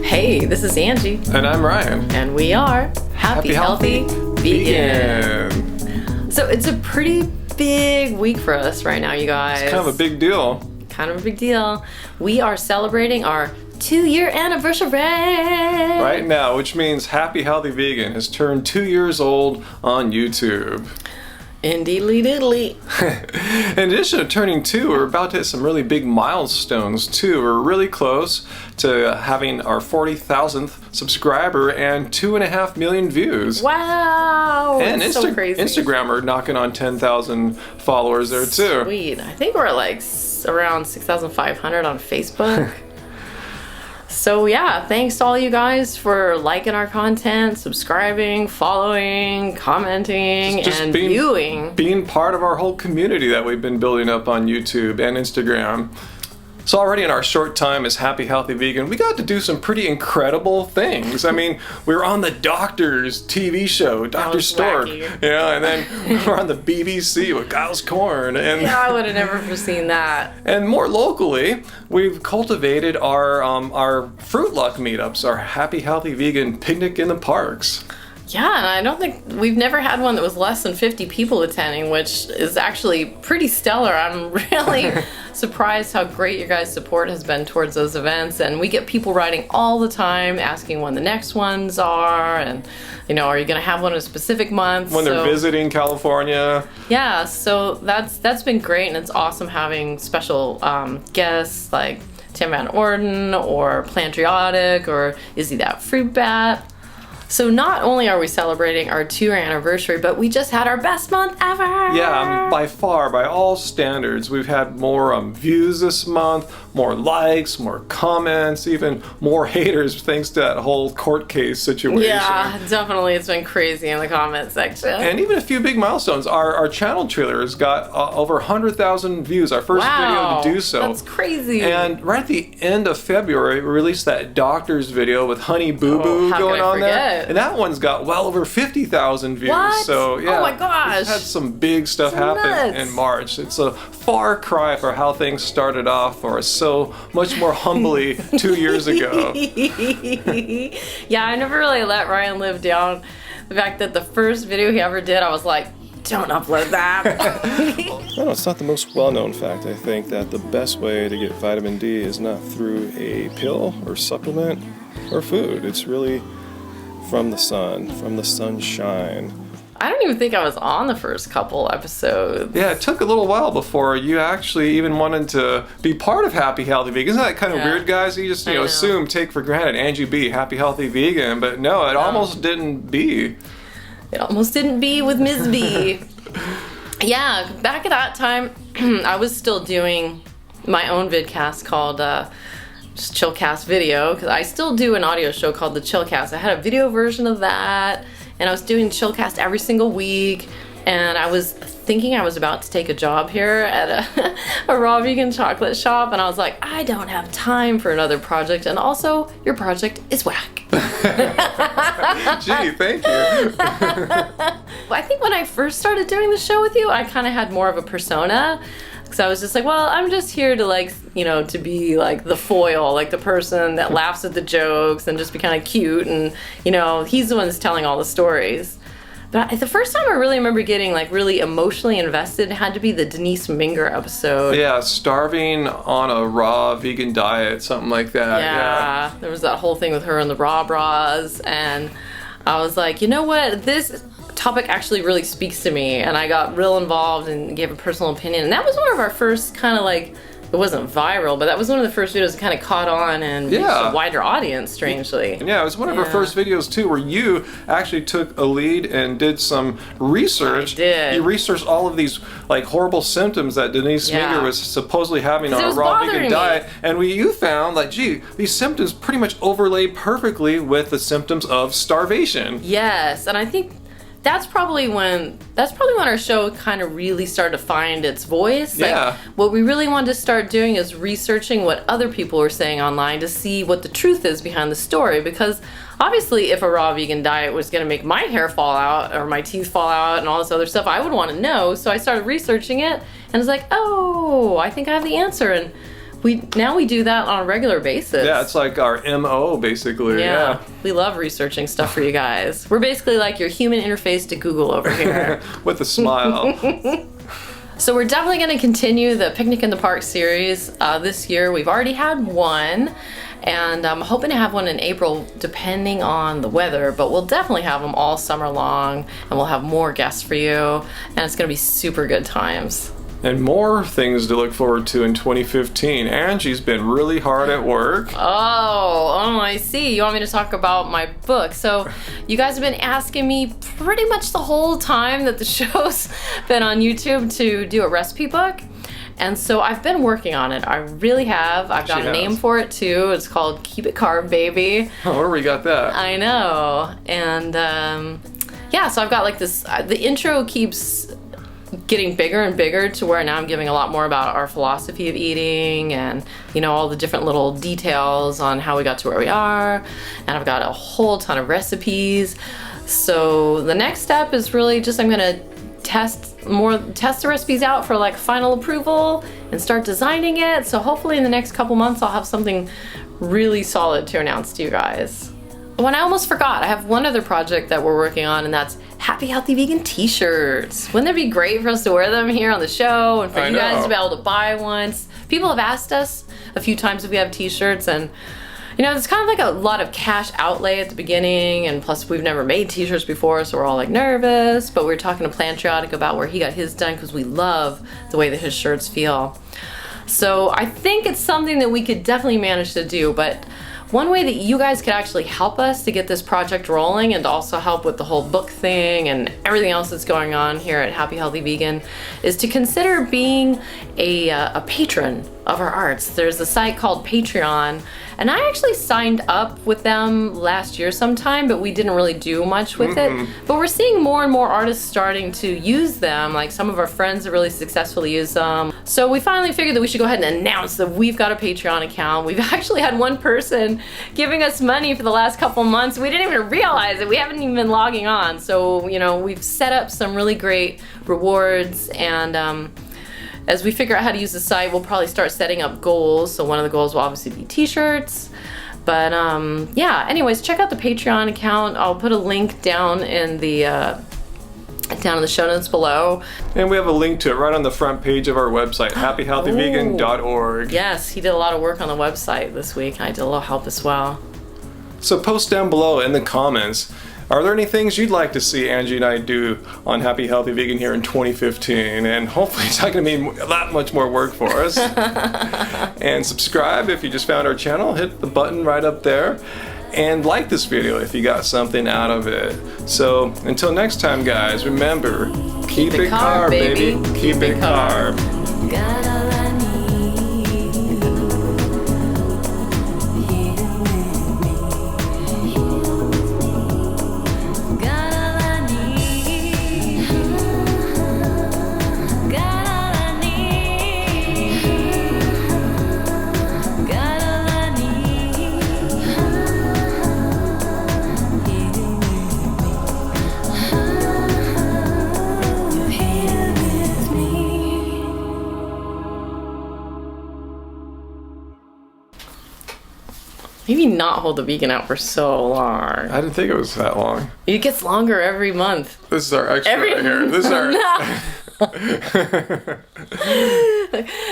Hey, this is Angie. And I'm Ryan. And we are Happy Healthy Vegan. So it's a pretty big week for us right now, you guys. It's kind of a big deal. Kind of a big deal. We are celebrating our 2-year anniversary right now, which means Happy Healthy Vegan has turned 2 years old on YouTube. Indeedly diddly. In addition to turning 2, we're about to hit some really big milestones too. We're really close to having our 40,000th subscriber and 2.5 million views. Wow! And so crazy. Instagram are knocking on 10,000 followers there too. Sweet. I think we're like around 6,500 on Facebook. So yeah, thanks to all you guys for liking our content, subscribing, following, commenting, and viewing. Being part of our whole community that we've been building up on YouTube and Instagram. So already in our short time as Happy Healthy Vegan, we got to do some pretty incredible things. I mean, we were on the Doctor's TV show, Dr. Stork. Wacky. Yeah, and then we're on the BBC with Giles Corn. And yeah, I would have never foreseen that. And more locally, we've cultivated our Fruit Luck meetups, our Happy Healthy Vegan picnic in the parks. Yeah, and I don't think we've never had one that was less than 50 people attending, which is actually pretty stellar. I'm really surprised how great your guys' support has been towards those events. And we get people writing all the time asking when the next ones are, and are you going to have one in a specific month? When they're visiting California. Yeah, so that's been great, and it's awesome having special guests like Tim Van Orden or Plantriotic or Izzy That Fruit Bat. So not only are we celebrating our 2-year anniversary, but we just had our best month ever! Yeah, by far, by all standards. We've had more views this month, more likes, more comments, even more haters thanks to that whole court case situation. Yeah, definitely. It's been crazy in the comment section. And even a few big milestones. Our channel trailer has got over 100,000 views, our first video to do so. That's crazy. And right at the end of February, we released that doctor's video with Honey Boo Boo going on there. And that one's got well over 50,000 views. What? So yeah, oh my gosh. We've had some big stuff happen in March. It's a far cry for how things started off for us so much more humbly 2 years ago. Yeah, I never really let Ryan live down the fact that the first video he ever did, I was like, don't upload that. No, it's not the most well-known fact. I think that the best way to get vitamin D is not through a pill or supplement or food. It's really from the sun, from the sunshine. I don't even think I was on the first couple episodes. Yeah, it took a little while before you actually even wanted to be part of Happy Healthy Vegan. Isn't that kind of weird, guys? You just assume, take for granted, Angie B, Happy Healthy Vegan. But no, it almost didn't be. It almost didn't be with Ms. B. Yeah, back at that time, I was still doing my own vidcast called just Chillcast Video, because I still do an audio show called The Chillcast. I had a video version of that, and I was doing Chillcast every single week, and I was thinking I was about to take a job here at a raw vegan chocolate shop, and I was like, I don't have time for another project, and also, your project is whack. Gee, thank you. I think when I first started doing the show with you, I kind of had more of a persona. Because I was just like, well, I'm just here to to be like the foil, like the person that laughs at the jokes and just be kind of cute. And, he's the one that's telling all the stories. But the first time I really remember getting really emotionally invested had to be the Denise Minger episode. Yeah, starving on a raw vegan diet, something like that. Yeah, there was that whole thing with her and the raw bras. And I was like, you know what, this topic actually really speaks to me, and I got real involved and gave a personal opinion, and that was one of our first kind of it wasn't viral, but that was one of the first videos that kind of caught on and reached a wider audience, strangely. Yeah, it was one of our first videos too, where you actually took a lead and did some research. I did. You researched all of these horrible symptoms that Denise Minger was supposedly having on a raw vegan diet, and you found these symptoms pretty much overlaid perfectly with the symptoms of starvation. Yes, and I think that's probably when our show kind of really started to find its voice. What we really wanted to start doing is researching what other people were saying online to see what the truth is behind the story, because obviously if a raw vegan diet was going to make my hair fall out or my teeth fall out and all this other stuff, I would want to know. So I started researching it and was like, oh, I think I have the answer. And we do that on a regular basis. Yeah, it's like our MO basically. Yeah. We love researching stuff for you guys. We're basically like your human interface to Google over here. With a smile. So we're definitely going to continue the Picnic in the Park series this year. We've already had one, and I'm hoping to have one in April depending on the weather, but we'll definitely have them all summer long, and we'll have more guests for you, and it's going to be super good times. And more things to look forward to in 2015. Angie's been really hard at work. Oh, I see. You want me to talk about my book. So you guys have been asking me pretty much the whole time that the show's been on YouTube to do a recipe book. And so I've been working on it. I really have. I've got a name for it too. It's called Keep It Carb, Baby. Oh, where we got that? I know. And yeah, so I've got like this, the intro keeps getting bigger and bigger to where now I'm giving a lot more about our philosophy of eating and, you know, all the different little details on how we got to where we are. And I've got a whole ton of recipes. So the next step is really just I'm gonna test the recipes out for like final approval and start designing it. So hopefully in the next couple months I'll have something really solid to announce to you guys. When I almost forgot, I have one other project that we're working on, and that's Happy Healthy Vegan t-shirts. Wouldn't it be great for us to wear them here on the show and for you guys to be able to buy ones? People have asked us a few times if we have t-shirts, and you know, it's kind of like a lot of cash outlay at the beginning, and plus we've never made t-shirts before, so we're all like nervous, but we were talking to Plantriotic about where he got his done because we love the way that his shirts feel. So I think it's something that we could definitely manage to do, but one way that you guys could actually help us to get this project rolling and to also help with the whole book thing and everything else that's going on here at Happy Healthy Vegan is to consider being a patron of our arts. There's a site called Patreon, and I actually signed up with them last year sometime, but we didn't really do much with it. But we're seeing more and more artists starting to use them. Like some of our friends have really successfully used them. So we finally figured that we should go ahead and announce that we've got a Patreon account. We've actually had one person giving us money for the last couple months. We didn't even realize it. We haven't even been logging on. So, you know, we've set up some really great rewards, and as we figure out how to use the site, we'll probably start setting up goals. So one of the goals will obviously be t-shirts. But yeah, anyways, check out the Patreon account. I'll put a link down in the show notes below. And we have a link to it right on the front page of our website, happyhealthyvegan.org. Yes, he did a lot of work on the website this week. I did a little help as well. So post down below in the comments, are there any things you'd like to see Angie and I do on Happy Healthy Vegan here in 2015? And hopefully it's not going to mean that much more work for us. And subscribe if you just found our channel. Hit the button right up there. And like this video if you got something out of it. So until next time, guys, remember, keep it carb, baby. Keep it carb. Maybe not hold the vegan out for so long. I didn't think it was that long. It gets longer every month. This is our extra right here. This is our...